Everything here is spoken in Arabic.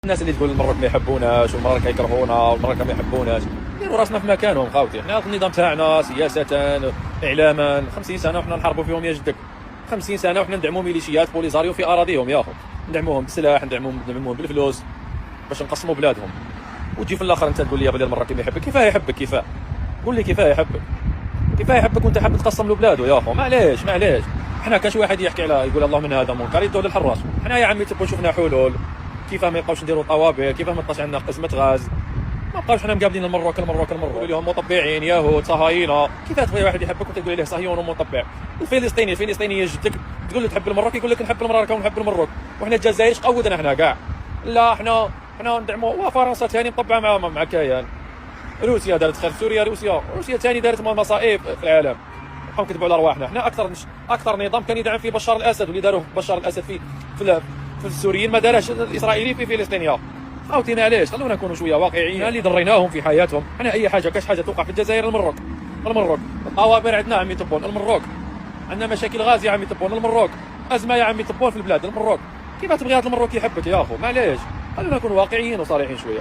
الناس اللي تقول المراك ما يحبوناش والمراك كيكرهونا والمراك ما يحبوناش، نديروا راسنا في مكانهم خاوتي. حنا النظام تاعنا سياسة اعلاما 50 سنه وحنا نحاربوا فيهم يا جدك، 50 سنه وحنا ندعموا ميليشيات بوليزاريو في اراضيهم يا اخو، ندعموهم بالسلاح، ندعموهم بالفلوس باش نقسموا بلادهم. وتجي في الاخر انت تقول لي بلي المراكي ما يحبك. كيفاه يحبك؟ كيفاه؟ قول لي كيفاه يحبك؟ كيفاه يحبك وانت حاب تقسم له بلاده يا اخو؟ معليش حنا كاش واحد يحكي على يقول الله من هذا منكر يدوه للحراس. حنا يا عمي تبغوا شفنا حلول كيفاه ما يبقاوش نديروا طوابع، كيفاه ما يبقاش عندنا قسمه غاز، ما بقاوش حنا مقابلين المروك يقولوا لهم مطبعين يهود صهاينه. كيفاه تبغي واحد يحبك وتقول عليه صهيون ومطبع؟ الفلسطيني يجدك تقول له تحب المروك يقول لك نحب المراكه ونحب المروك، وحنا الجزائر قودنا حنا كاع. لا حنا ندعموا فرنسا ثاني مطبعه مع كيان، روسيا دارت خير في سوريا، روسيا ثاني دارت مصائب في العالم. بقاو كذبوا على رواحنا. حنا اكثر نظام كان يدعم فيه بشار الاسد، واللي داروه بشار الاسد في السوريين ما دارهش الاسرائيلي في فلسطين. خاوتي معليش خلونا نكونوا شويه واقعيين. اللي ضريناهم في حياتهم حنا اي حاجه كاش حاجه توقع في الجزائر المروك الطوابير عندنا عمي طبون المروك، عندنا مشاكل غاز يا عمي طبون المروك، ازمه يا عمي طبون في البلاد المروك. كيف تبغي هذا المروك يحبك يا اخو؟ معليش خلونا نكونوا واقعيين وصريحين شويه.